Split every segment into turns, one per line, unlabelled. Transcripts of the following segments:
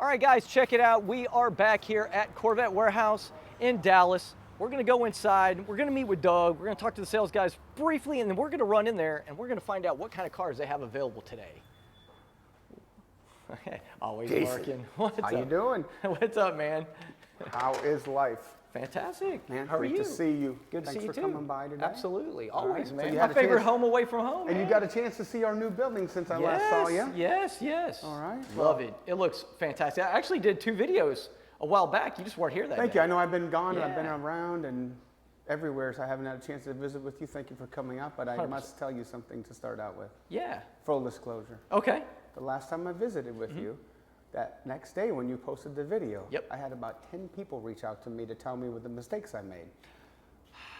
All right, guys, check it out. We are back here at Corvette Warehouse in Dallas. We're going to go inside. We're going to meet with Doug. We're going to talk to the sales guys briefly, and then we're going to run in there, and we're going to find out what kind of cars they have available today. Always
Jason,
working. What's
how
up?
you doing?
What's up, man?
How is life?
Fantastic.
Man,
how are you?
Good to see you.
Good to see you
Thanks
too.
for coming by today.
Absolutely.
All
Always,
right.
man.
So you
My
had a
favorite
chance-
home away from home,
And
man.
you got a chance to see our new building since I last saw you.
Yes, yes.
All right.
Love it. It looks fantastic. I actually did 2 videos a while back. You just weren't here that
Thank
day.
you. I know I've been gone and I've been
Yeah.
around and everywhere, so I haven't had a chance to visit with you. Thank you for coming up, but I
100%.
must tell you something to start out with.
Yeah.
Full disclosure.
Okay.
The last time I visited with you, that next day when you posted the video,
Yep.
I had about 10 people reach out to me to tell me what the mistakes I made.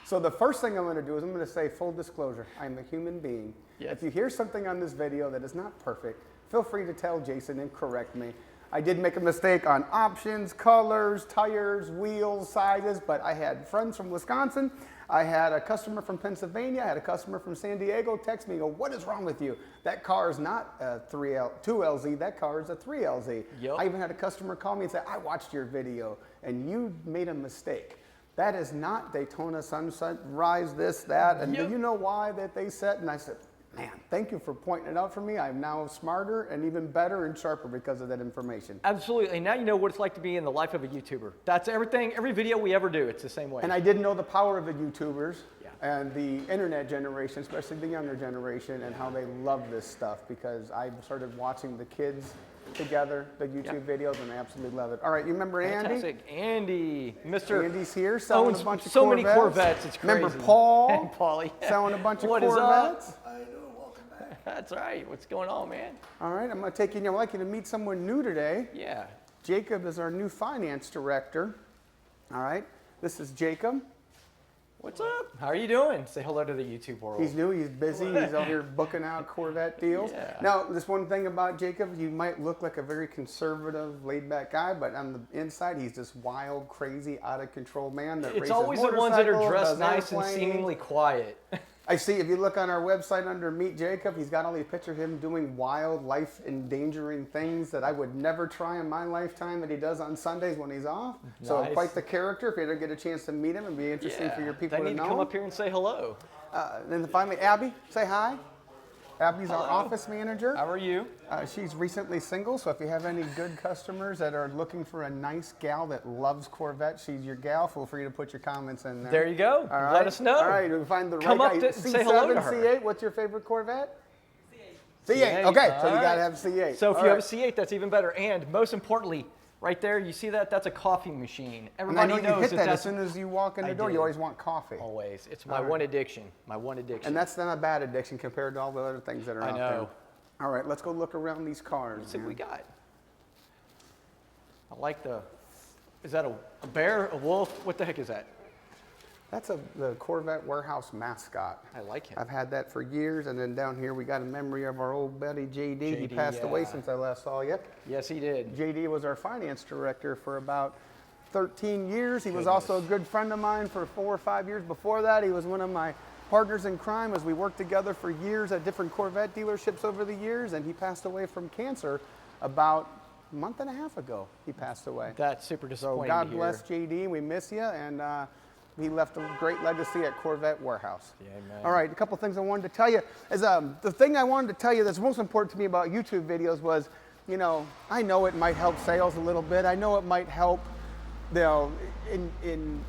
So the first thing I'm going to do is I'm going to say full disclosure. I'm a human being.
Yes.
If you hear something on this video that is not perfect, feel free to tell Jason and correct me. I did make a mistake on options, colors, tires, wheels, sizes, but I had friends from Wisconsin. I had a customer from Pennsylvania. I had a customer from San Diego text me and go, what is wrong with you? That car is not a 2LZ, that car is a 3LZ.
Yep.
I even had a customer call me and say, I watched your video and you made a mistake. That is not Daytona Sunrise, this, that, and
Yep.
do you know why that they said? And I said, man, thank you for pointing it out for me. I'm now smarter and even better and sharper because of that information.
Absolutely. Now you know what it's like to be in the life of a YouTuber. That's everything, every video we ever do, it's the same way.
And I didn't know the power of the YouTubers
Yeah.
and the internet generation, especially the younger generation, and how they love this stuff because I started watching the kids together, the YouTube videos, and I absolutely love it. All right, you remember Andy?
Fantastic. Andy, Mr.
Andy's here selling
owns
a bunch of
so
Corvettes.
many Corvettes, it's crazy.
Remember Paul?
And Paulie.
Selling a bunch of
What is
Corvettes.
up? I know, welcome back. That's right. What's going on, man?
All right, I'm going to take you, I'd like you to meet someone new today.
Yeah.
Jacob is our new finance director. All right, this is Jacob.
What's up? How are you doing? Say hello to the YouTube world.
He's new, he's busy, he's out here booking out Corvette deals.
Yeah.
Now, this one thing about Jacob, you might look like a very conservative, laid-back guy, but on the inside, he's this wild, crazy, out-of-control man that
It's
races
always the ones that are
motorcycles,
dressed
does
nice and
airplanes.
seemingly quiet.
I see, if you look on our website under Meet Jacob, he's got all these pictures of him doing wild, life-endangering things that I would never try in my lifetime that he does on Sundays when he's off. So
Nice.
quite the character. If you ever get a chance to meet him, it'd be interesting for your people
they
to
need
know.
to come up here and say hello.
Then finally, Abby, say hi. Abby's our
Hello.
office manager.
How are you?
She's recently single, so if you have any good customers that are looking for a nice gal that loves Corvette, she's your gal. Feel free to put your comments in there.
There you go.
All right.
Let us know.
All right, we find the
Come
right
up
guy.
to say hello to her.
C8, what's your favorite Corvette? C8.
C8,
Okay, so
all
you got
right.
to have C8.
So if
All
you
right.
have a C8, that's even better. And most importantly, right there, you see that? That's a coffee machine.
And I
Everybody
know you
knows
hit that as
that's
soon as you walk in the
I
door.
did.
You always want coffee.
always. It's my
All right.
one addiction. My one addiction.
And that's not a bad addiction compared to all the other things that are
I
out
know.
there. All right, let's go look around these cars.
Let's see what
man.
we got. I like the, is that a bear, a wolf? What the heck is that?
That's the Corvette Warehouse mascot.
I like him.
I've had that for years, and then down here we got a memory of our old buddy JD. He
JD,
passed away
yeah.
since I last saw you.
Yes, he did.
JD was our finance director for about 13 years. He was also a good friend of mine for 4 or 5 years before that. He was one of my partners in crime as we worked together for years at different Corvette dealerships over the years, and he passed away from cancer about a month and a half ago. He passed away.
That's super
So
disappointing
God
to hear.
bless JD. We miss you, and he left a great legacy at Corvette Warehouse.
Yeah, amen.
All right, a couple things I wanted to tell you. The thing I wanted to tell you that's most important to me about YouTube videos was, you know, I know it might help sales a little bit. I know it might help, you know,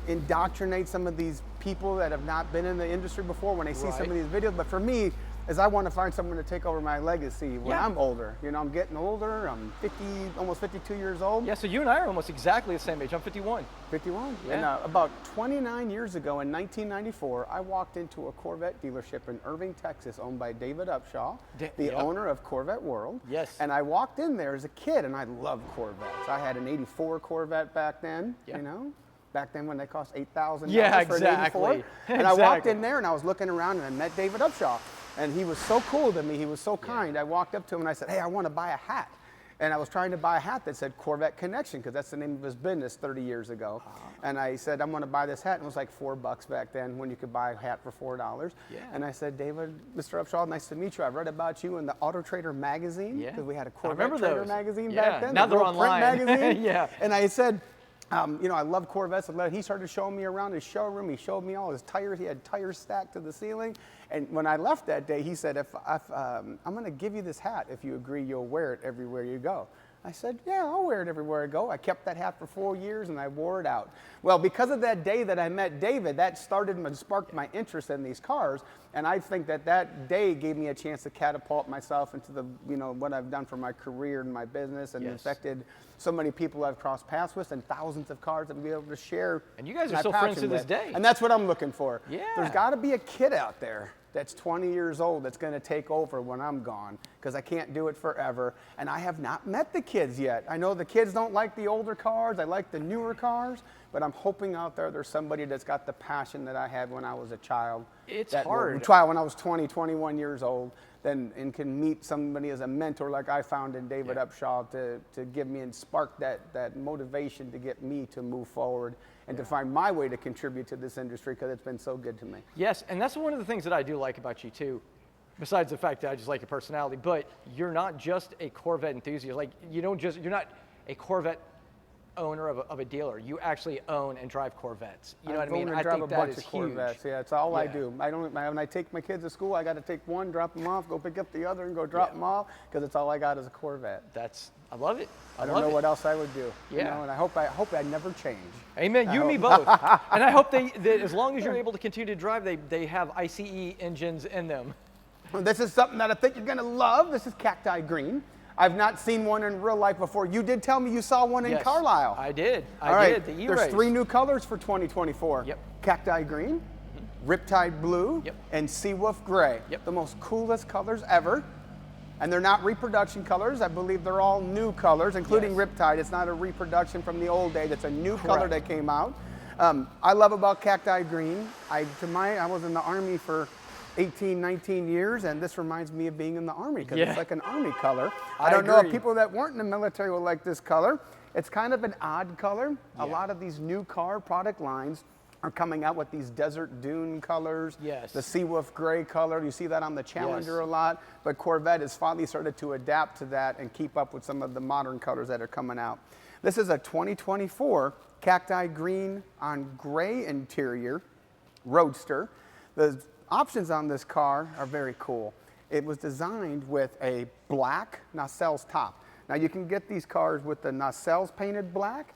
indoctrinate some of these people that have not been in the industry before when they see some of these videos. But for me, is I want to find someone to take over my legacy when I'm older. You know, I'm getting older. I'm 50, almost 52 years old.
Yeah, so you and I are almost exactly the same age. I'm 51.
51.
Yeah.
And about 29 years ago in 1994, I walked into a Corvette dealership in Irving, Texas, owned by David Upshaw, the
Yep.
owner of Corvette World.
Yes.
And I walked in there as a kid, and I loved Corvettes. I had an 84 Corvette back then,
Yeah.
you know? Back then when they cost $8,000
Yeah,
for an 84.
exactly.
And I walked
Exactly.
in there, and I was looking around, and I met David Upshaw. And he was so cool to me. He was so kind. I walked up to him, and I said, hey, I want to buy a hat. And I was trying to buy a hat that said Corvette Connection, because that's the name of his business 30 years ago. And I said, I'm going to buy this hat. And it was like $4 back then when you could buy a hat for $4.
Yeah.
And I said, David, Mr. Upshaw, nice to meet you. I read about you in the Auto Trader magazine, because we had a Corvette Trader magazine back then.
Now they're online.
Print magazine.
Yeah.
And I said, you know, I love Corvettes. He started showing me around his showroom. He showed me all his tires. He had tires stacked to the ceiling. And when I left that day, he said, I'm going to give you this hat if you agree you'll wear it everywhere you go. I said, yeah, I'll wear it everywhere I go. I kept that hat for 4 years and I wore it out. Well, because of that day that I met David, that sparked my interest in these cars. And I think that day gave me a chance to catapult myself into the, you know, what I've done for my career and my business, and affected so many people I've crossed paths with, and thousands of cars that I've been able to share.
And you guys are still friends to this day.
And that's what I'm looking for.
Yeah.
There's got to be a kid out there that's 20 years old that's going to take over when I'm gone, because I can't do it forever. And I have not met the kids yet. I know the kids don't like the older cars. I like the newer cars. But I'm hoping out there's somebody that's got the passion that I had when I was a child.
It's hard.
When I was 20, 21 years old, and can meet somebody as a mentor like I found in David Upshaw to give me and spark that motivation to get me to move forward and to find my way to contribute to this industry, because it's been so good to me.
Yes, and that's one of the things that I do like about you too, besides the fact that I just like your personality, but you're not just a Corvette enthusiast. Like, you're not a Corvette owner of a dealer. You actually own and drive Corvettes. You know what I mean?
I drive a bunch of
huge.
Corvettes. Yeah, it's all I do. When I take my kids to school, I got to take one, drop them off, go pick up the other, and go drop them off, because it's all I got is a Corvette.
I love it.
I don't know what else I would do.
Yeah.
You know, and I hope I never change.
Amen. You and me both. And I hope that as long as you're able to continue to drive, they have ICE engines in them.
This is something that I think you're going to love. This is Cacti Green. I've not seen one in real life before. You did tell me you saw one in Carlisle.
I did.
I
did. The E-Race.
There's 3 new colors for 2024.
Yep.
Cacti Green, Riptide Blue, and Seawolf Gray.
Yep.
The most coolest colors ever. And they're not reproduction colors. I believe they're all new colors, including Riptide. It's not a reproduction from the old days. It's a new color that came out. I love about Cacti Green. I was in the Army for 18, 19 years, and this reminds me of being in the Army, because it's like an Army color. I don't know if people that weren't in the military will like this color. It's kind of an odd color. A lot of these new car product lines are coming out with these desert dune colors, the Seawolf Gray color. You see that on the Challenger a lot, but Corvette has finally started to adapt to that and keep up with some of the modern colors that are coming out. This is a 2024 Cacti Green on gray interior Roadster. The options on this car are very cool. It was designed with a black nacelles top. Now you can get these cars with the nacelles painted black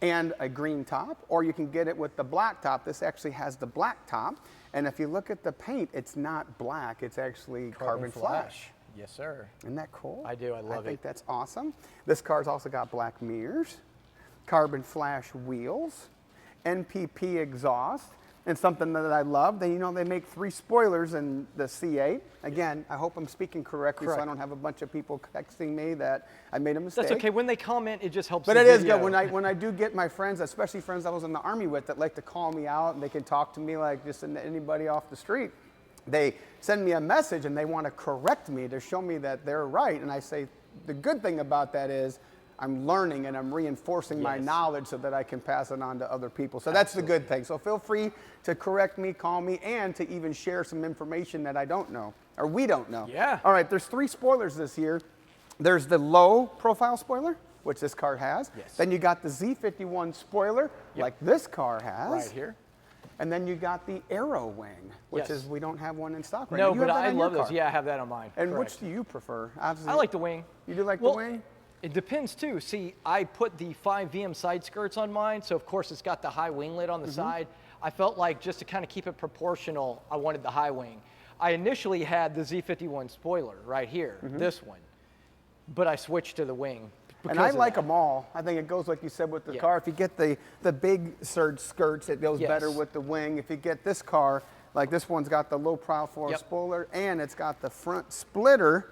and a green top, or you can get it with the black top. This actually has the black top, and if you look at the paint, it's not black, it's actually carbon flash.
Yes, sir.
Isn't that cool?
I do, I love it.
I think that's awesome. This car's also got black mirrors, carbon flash wheels, NPP exhaust, and something that I love, they make 3 spoilers in the C8. Again, I hope I'm speaking correctly, so I don't have a bunch of people texting me that I made a mistake.
That's okay. When they comment, it just helps.
But it is good when I do get my friends, especially friends I was in the Army with, that like to call me out, and they can talk to me like just anybody off the street. They send me a message and they want to correct me to show me that they're right, and I say the good thing about that is I'm learning and I'm reinforcing my knowledge so that I can pass it on to other people. So that's the good thing. So feel free to correct me, call me, and to even share some information that I don't know, or we don't know.
Yeah.
All right, there's 3 spoilers this year. There's the low profile spoiler, which this car has.
Yes.
Then you got the Z51 spoiler, like this car has.
Right here.
And then you got the Aero wing, which is, we don't have one in stock right now.
No, but I love those. Yeah, I have that on mine.
And which do you prefer? Obviously,
I like the wing.
You do like the wing?
It depends too. See, I put the 5 VM side skirts on mine, so of course it's got the high winglet on the side. I felt like just to kind of keep it proportional, I wanted the high wing. I initially had the Z51 spoiler right here, this one, but I switched to the wing.
And I like them all. I think it goes like you said with the car. If you get the big surge skirts, it goes better with the wing. If you get this car, like this one's got the low profile spoiler, and it's got the front splitter.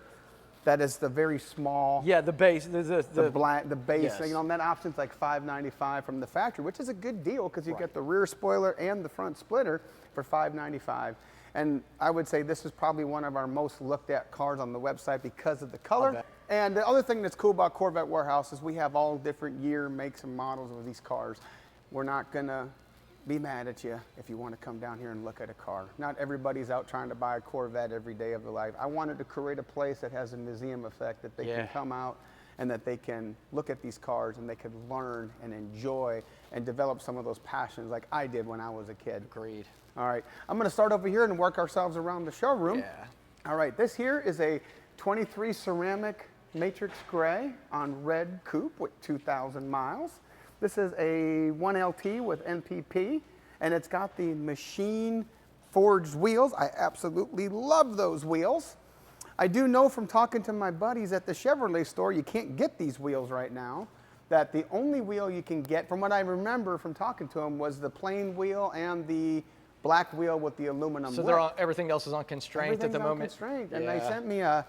That is the very small. Yeah, the base. The base. You know, and that option's like $595 from the factory, which is a good deal because you get the rear spoiler and the front splitter for $595. And I would say this is probably one of our most looked at cars on the website because of the color And the other thing that's cool about Corvette Warehouse is we have all different year, makes, and models of these cars. We're not gonna be mad at you if you want to come down here and look at a car. Not everybody's out trying to buy a Corvette every day of their life. I wanted to create a place that has a museum effect, that they can come out and that they can look at these cars and they can learn and enjoy and develop some of those passions like I did when I was a kid.
Agreed.
All right, I'm gonna start over here and work ourselves around the showroom.
Yeah.
All right, this here is a 23 ceramic matrix gray on red coupe with 2,000 miles. This is a 1LT with NPP, and it's got the machine forged wheels. I absolutely love those wheels. I do know from talking to my buddies at the Chevrolet store, you can't get these wheels right now, that the only wheel you can get, from what I remember from talking to them, was the plain wheel and the black wheel with the aluminum
So
lip.
they're on, everything else is on constraint at the moment?
Constraint. And they sent me a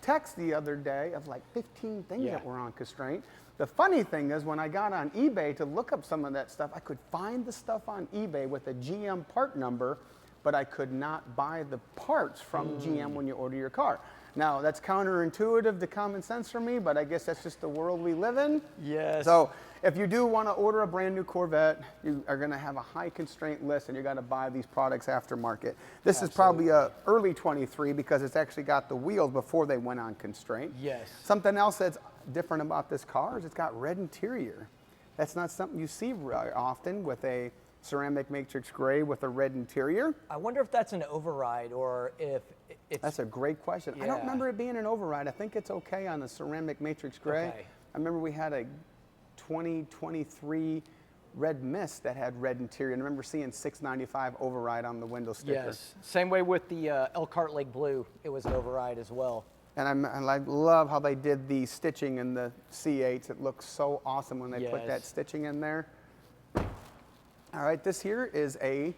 text the other day of like 15 things that were on constraint. The funny thing is when I got on eBay to look up some of that stuff, I could find the stuff on eBay with a GM part number, but I could not buy the parts from GM when you order your car. Now, that's counterintuitive to common sense for me, but I guess that's just the world we live in.
Yes.
So if you do want to order a brand new Corvette, you are going to have a high constraint list and you're going to buy these products aftermarket. This is probably a early 23 because it's actually got the wheels before they went on constraint.
Yes.
Something else that's different about this car is it's got red interior. That's not something you see very often with a ceramic matrix gray with a red interior.
I wonder if that's an override or if it's...
That's a great question. I don't remember it being an override. I think it's okay on the ceramic matrix gray.
Okay.
I remember we had a 2023 red mist that had red interior. And I remember seeing 695 override on the window sticker.
Yes. Same way with the Elkhart Lake Blue. It was an override as well.
And I love how they did the stitching in the C8s. It looks so awesome when they put that stitching in there. All right, this here is a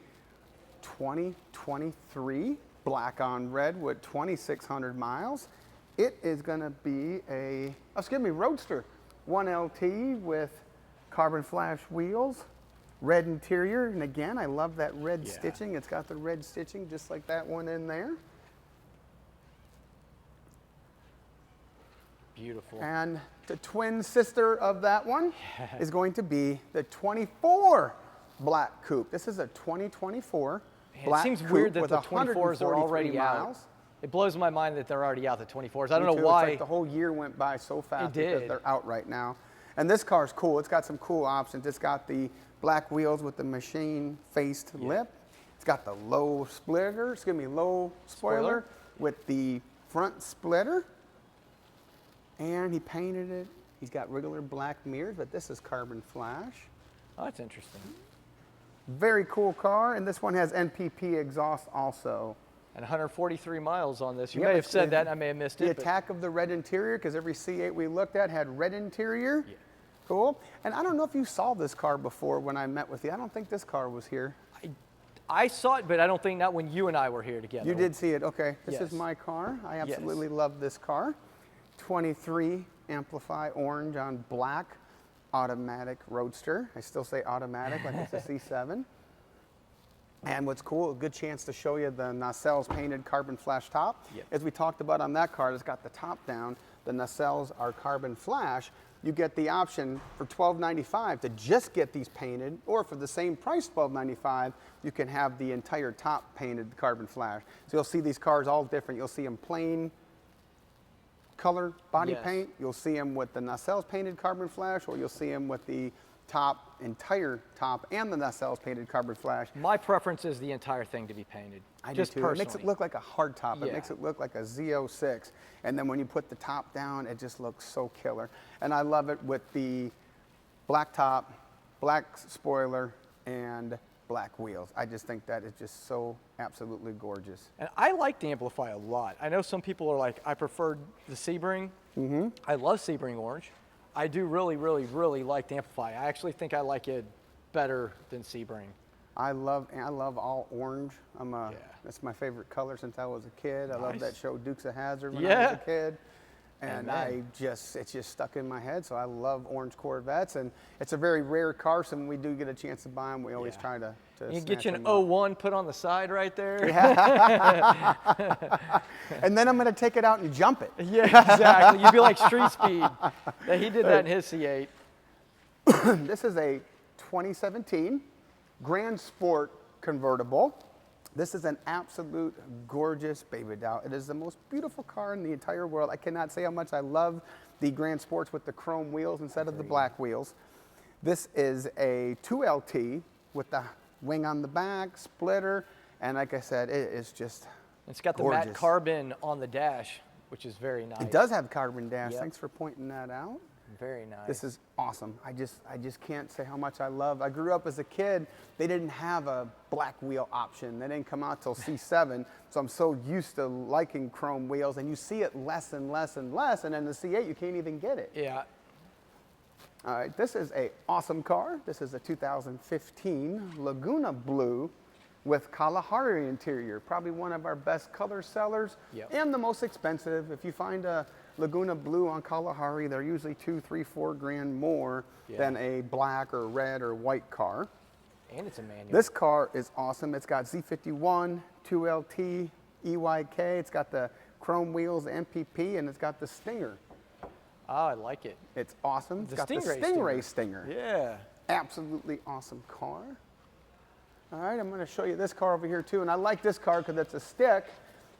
2023 black on red with 2,600 miles. It is gonna be a, Roadster 1LT with carbon flash wheels, red interior, and again, I love that red stitching. It's got the red stitching just like that one in there.
Beautiful.
And the twin sister of that one is going to be the 24 black coupe. This is a 2024 black coupe.
It seems weird that
with
the 24s are already
miles.
out. It blows my mind that they're already out, the 24s. I don't
Me
know
too.
why.
It's like the whole year went by so fast
It
because
did.
they're out right now. And this car's cool. It's got some cool options. It's got the black wheels with the machine-faced lip. It's got the low spoiler with the front splitter. And he painted it. He's got regular black mirrors, but this is carbon flash.
Oh, that's interesting.
Very cool car, and this one has NPP exhaust also.
And 143 miles on this. You
Yeah,
may
but
have said that, and I may have missed
The
it. but-
attack of the red interior, because every C8 we looked at had red interior. Yeah. Cool. And I don't know if you saw this car before when I met with you. I don't think this car was here.
I saw it, but I don't think not when you and I were here together.
You did see it. Okay. This
Yes.
is my car. I absolutely love this car. 23 Amplify orange on black automatic Roadster. I still say automatic like it's a C7. And what's cool, a good chance to show you the nacelles painted carbon flash top.
Yep.
As we talked about on that car, it's got the top down. The nacelles are carbon flash. You get the option for $12.95 to just get these painted, or for the same price, $12.95, you can have the entire top painted carbon flash. So you'll see these cars all different. You'll see them plain color body paint. You'll see them with the nacelles painted carbon flash, or you'll see them with the entire top and the nacelles painted carbon flash.
My preference is the entire thing to be painted.
I
just
do too.
personally.
It makes it look like a hard top. It
Yeah.
makes it look like a Z06. And then when you put the top down, it just looks so killer. And I love it with the black top, black spoiler, and black wheels. I just think that is just so absolutely gorgeous.
And I like the Amplify a lot. I know some people are like, I prefer the Sebring. I love Sebring orange. I do really, really, really like the Amplify. I actually think I like it better than Sebring.
I love all orange. That's my favorite color since I was a kid. I love that show Dukes of Hazzard when I was a kid. And
Amen.
it's just stuck in my head. So I love orange Corvettes, and it's a very rare car. So when we do get a chance to buy them, we always try to
You
snatch
get you an
them up.
01 put on the side right there.
And then I'm going to take it out and jump it.
Yeah, exactly. You'd be like Street Speed. Yeah, he did that in his C8.
This is a 2017 Grand Sport convertible. This is an absolute gorgeous baby doll. It is the most beautiful car in the entire world. I cannot say how much I love the Grand Sports with the chrome wheels instead of the black wheels. This is a 2LT with the wing on the back, splitter, and like I said, it is just
It's got the
gorgeous.
matte carbon on the dash, which is very nice.
It does have carbon dash.
Yep.
Thanks for pointing that out.
Very nice.
This is awesome. I just can't say how much I love. I grew up as a kid. They didn't have a black wheel option. They didn't come out till C7. So I'm so used to liking chrome wheels, and you see it less and less and less. And in the C8, you can't even get it.
Yeah.
All right, this is an awesome car. This is a 2015 Laguna Blue with Kalahari interior. Probably one of our best color sellers and the most expensive. If you find a Laguna Blue on Kalahari, they're usually $2, $3, $4 grand more than a black or red or white car.
And it's a manual.
This car is awesome. It's got Z51, 2LT, EYK. It's got the chrome wheels, MPP, and it's got the Stinger.
Oh, I like it.
It's awesome. It's got the
Stingray
Stingray Stinger.
Yeah.
Absolutely awesome car. All right, I'm going to show you this car over here too. And I like this car because it's a stick.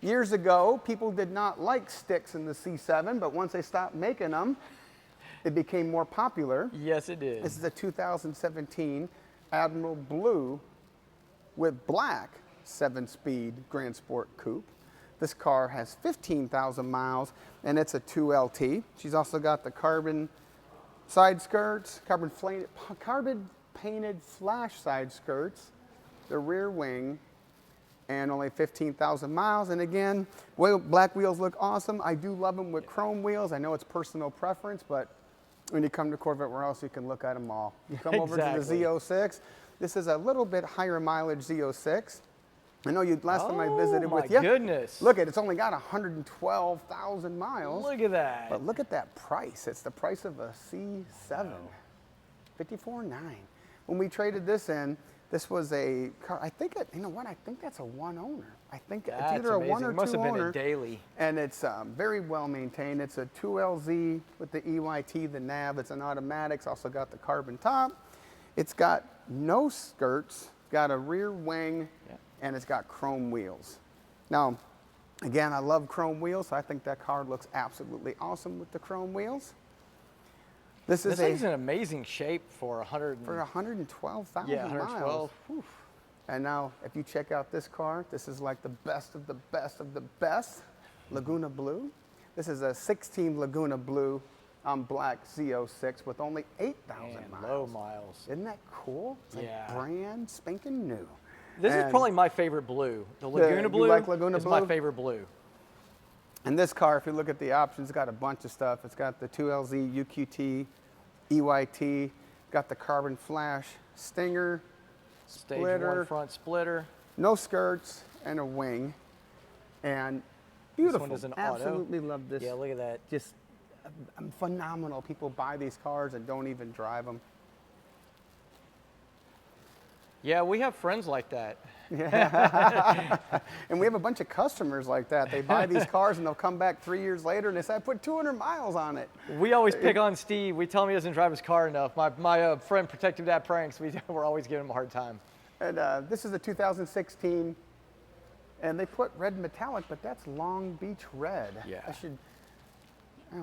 Years ago, people did not like sticks in the C7, but once they stopped making them, it became more popular.
Yes, it is.
This is a 2017 Admiral Blue with black 7-speed Grand Sport Coupe. This car has 15,000 miles, and it's a 2LT. She's also got the carbon side skirts, carbon painted flash side skirts, the rear wing, and only 15,000 miles. And again, black wheels look awesome. I do love them with chrome wheels. I know it's personal preference, but when you come to Corvette Warehouse, you can look at them all. You come over to the Z06. This is a little bit higher mileage Z06. I know last time I visited with you.
Oh my goodness.
Look it's only got 112,000 miles.
Look at that.
But look at that price. It's the price of a C7. $54,900. When we traded this in, this was a car. I think you know what? I think that's a one owner. I think it's either a one or
It must
two
have been
owner.
a daily.
And it's very well maintained. It's a 2LZ with the EYT, the nav. It's an automatic. It's also got the carbon top. It's got no skirts. Got a rear wing. And it's got chrome wheels. Now, again, I love chrome wheels, so I think that car looks absolutely awesome with the chrome wheels. This
thing's in amazing shape for
112,000
yeah, 112.
miles. Whew. And now, if you check out this car, this is like the best of the best of the best Laguna Blue. This is a 16 Laguna Blue on Black Z06 with only 8,000 miles.
Low miles.
Isn't that cool? It's like brand spanking new.
This is probably my favorite blue. The Laguna Blue
you like Laguna
is
Blue?
my favorite blue.
And this car, if you look at the options, it's got a bunch of stuff. It's got the 2LZ, UQT, EYT, got the carbon flash Stinger,
Stage
splitter,
1 front splitter.
no skirts, and a wing. And beautiful.
This one is an
Absolutely love this.
Yeah, look at that.
Just phenomenal. People buy these cars and don't even drive them.
Yeah, we have friends like that.
Yeah. And we have a bunch of customers like that. They buy these cars and they'll come back 3 years later and they say, I put 200 miles on it.
We always pick on Steve. We tell him he doesn't drive his car enough. My friend Protective Dad Pranks, we're always giving him a hard time.
And this is a 2016, and they put red metallic, but that's Long Beach red.
Yeah.
I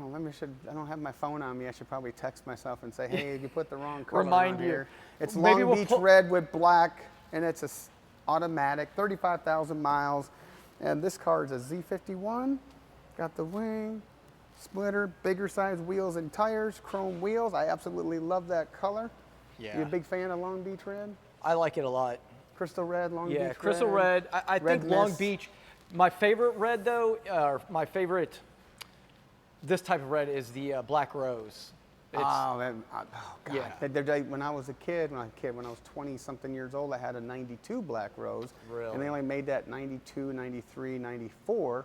don't have my phone on me. I should probably text myself and say, hey, you put the wrong color
Remind
on
you.
here. It's
Maybe
Long Beach red with black, and it's a automatic, 35,000 miles. And this car is a Z51. Got the wing, splitter, bigger size wheels and tires, chrome wheels. I absolutely love that color.
Yeah.
You a big fan of Long Beach red?
I like it a lot.
Crystal red, Long Beach red.
Yeah, crystal red. I think Long Beach, my favorite red though, my favorite, this type of red is the black rose.
God.
Yeah.
When I was a kid, when I was 20-something years old, I had a 92 Black Rose.
Really?
And they only made that 92, 93, 94.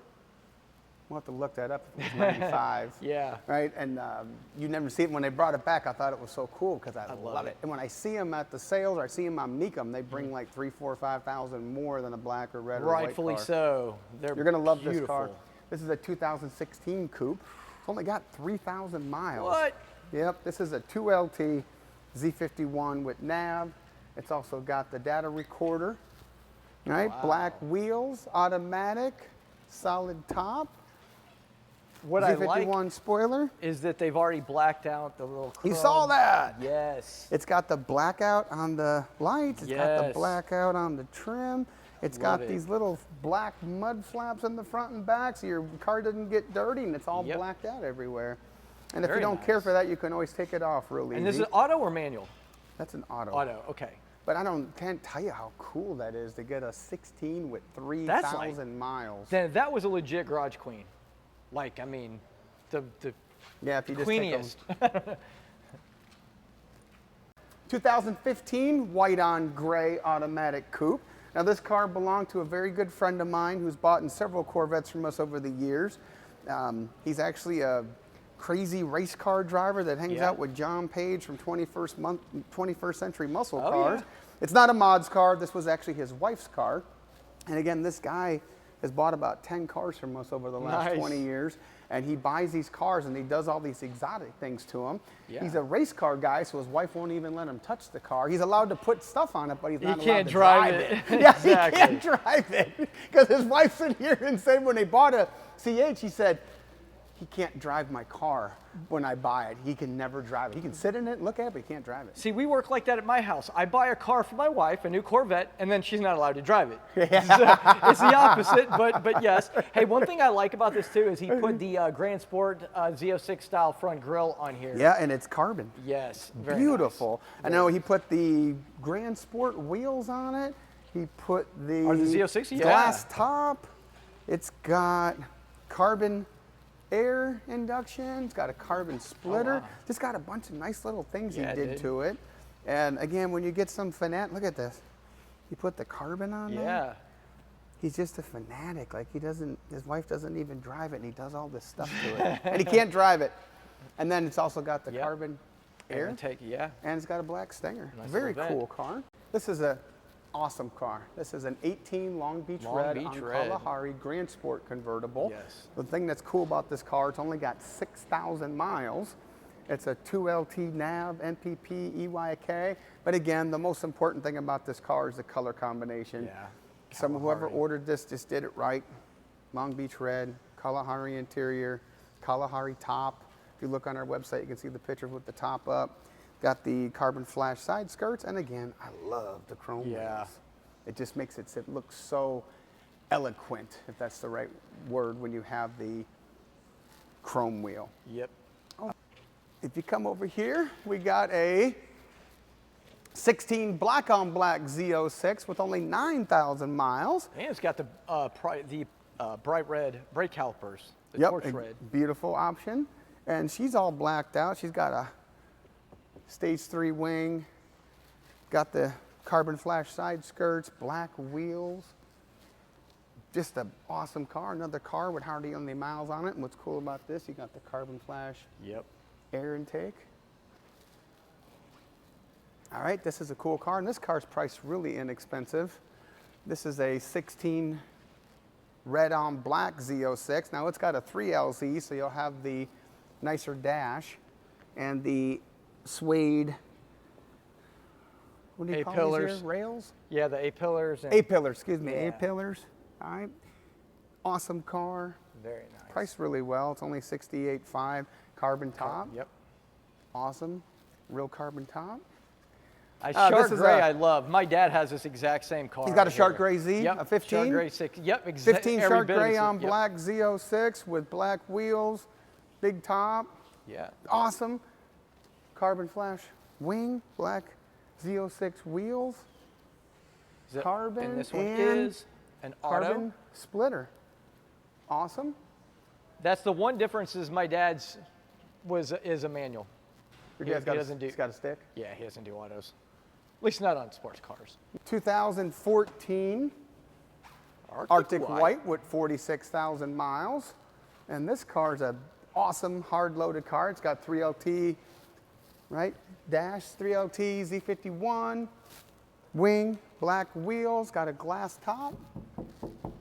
We'll have to look that up if it was 95.
Yeah.
Right? And you never see it. When they brought it back, I thought it was so cool because I love it. And when I see them at the sales or I see them on Meekum, they bring like 3, 4, 5,000 more than a black or red or white
Rightfully
car.
so.
You're going to love
beautiful.
this car. This is a 2016 coupe. It's only got 3,000 miles.
What?
Yep. This is a 2LT Z51 with nav. It's also got the data recorder. Right?
Wow.
Black wheels, automatic, solid top.
What
Z51
I like
spoiler.
is that they've already blacked out the little chrome.
You saw that?
Yes.
It's got the blackout on the lights. It's got the
Yes.
blackout on the trim. It's
Love
got
it.
these little black mud flaps in the front and back so your car doesn't get dirty and it's all
Yep.
blacked out everywhere. And if
Very
you don't care
nice.
for that, you can always take it off real easy.
And this is auto or manual?
That's an auto.
Auto, okay.
But can't tell you how cool that is to get a 16 with
That's like-
3,000 miles.
Then that was a legit garage queen. Like, I mean, the
Yeah, if you just take 'em.
queeniest.
2015 white on gray automatic coupe. Now this car belonged to a very good friend of mine who's bought in several Corvettes from us over the years. He's actually a crazy race car driver that hangs
Yeah.
out with John Page from 21st Century Muscle
Oh,
Cars.
yeah.
It's not a mod's car. This was actually his wife's car. And again, this guy has bought about 10 cars from us over the last
Nice.
20 years. And he buys these cars and he does all these exotic things to them.
Yeah.
He's a race car guy, so his wife won't even let him touch the car. He's allowed to put stuff on it, but he's not allowed
can't
to
drive
drive
it.
Yeah,
Exactly.
he can't drive it. Because his wife's in here and said when they bought a C8, she said, he can't drive my car when I buy it. He can never drive it. He can sit in it and look at it, but he can't drive it.
See, we work like that at my house. I buy a car for my wife, a new Corvette, and then she's not allowed to drive it. So it's the opposite, but yes. Hey, one thing I like about this too is he put the Grand Sport Z06 style front grille on here.
Yeah, and it's carbon.
Yes. Very
Beautiful.
nice.
I know he put the Grand Sport wheels on it. He put the,
Are the Z06? Yeah.
glass top. It's got carbon air induction. It's got a carbon splitter.
Oh, wow.
Just got a bunch of nice little things
Yeah,
he
it
did
did.
to it. And again, when you get some look at this. He put the carbon on there.
Yeah.
He's just a fanatic. Like his wife doesn't even drive it and he does all this stuff to it. And he can't drive it. And then it's also got the
Yep.
carbon air.
Intake, yeah.
And it's got a black Stinger.
Nice
Very
little Vette.
cool car. This is an awesome car. This is an 18 Long Beach
Long
Red
Beach
on
Red.
Kalahari Grand Sport convertible.
Yes.
The thing that's cool about this car, it's only got 6,000 miles. It's a 2LT nav, NPP, EYK. But again, the most important thing about this car is the color combination.
Yeah.
Whoever
Kalahari.
ordered this just did it right. Long Beach Red, Kalahari interior, Kalahari top. If you look on our website, you can see the picture with the top up. Got the carbon flash side skirts, and again, I love the chrome
Yeah.
wheels. It just makes it look so eloquent, if that's the right word, when you have the chrome wheel.
Yep.
If you come over here, we got a 16 black on black Z06 with only 9,000 miles.
And it's got the bright red brake calipers, the
Yep,
torch
a
red.
beautiful option. And she's all blacked out. She's got a stage 3 wing, got the carbon flash side skirts, black wheels. Just an awesome car. Another car with hardly any miles on it. And what's cool about this, you got the carbon flash
Yep.
air intake. All right, this is a cool car, and this car's priced really inexpensive. This is a 16 red on black Z06. Now it's got a 3LZ, so you'll have the nicer dash and the suede, what do you call these
A-pillars.
here? Rails?
Yeah, the A-pillars. And
A-pillars, excuse me,
Yeah.
A-pillars. All right, awesome car.
Very nice.
Priced really well. It's only $68,500. Carbon top.
Yep.
Awesome. Real carbon top.
Shark
this is
Gray
a-
I love. My dad has this exact same car.
He's got a
right
Shark
here.
Gray Z,
Yep.
a 15?
Shark Gray 6. Yep,
15
every
Shark
bit of
Gray
the-
on
yep.
black Z06 with black wheels, big top,
Yeah.
awesome. Carbon flash wing, black Z06 wheels,
Is it-
carbon
and this one
and
is an auto.
carbon splitter. Awesome.
That's the one difference is my dad's is a manual.
Your
He-
dad's
he
got,
doesn't do-
he's got a stick.
Yeah, he doesn't do autos. At least not on sports cars.
2014 Arctic White with 46,000 miles. And this car is an awesome hard-loaded car. It's got 3LT, right? Dash, 3LT, Z51, wing, black wheels, got a glass top.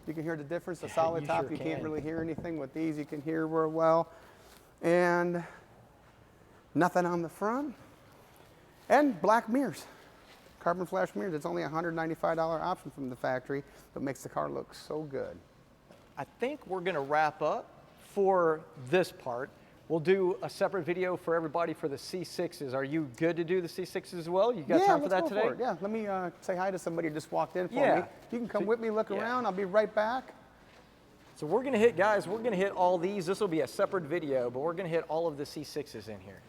You can hear the difference, the solid top.
sure
You can't
can.
really hear anything. With these, you can hear real well. And nothing on the front. And black mirrors, carbon flash mirrors. It's only a $195 option from the factory, but makes the car look so good.
I think we're gonna wrap up for this part. We'll do a separate video for everybody for the C6s. Are you good to do the C6s as well? You got time for that today?
For it. Yeah, let me say hi to somebody who just walked in for
Yeah.
me. You can come with me, look around. I'll be right back.
So we're gonna hit, guys, we're gonna hit all these. This will be a separate video, but we're gonna hit all of the C6s in here.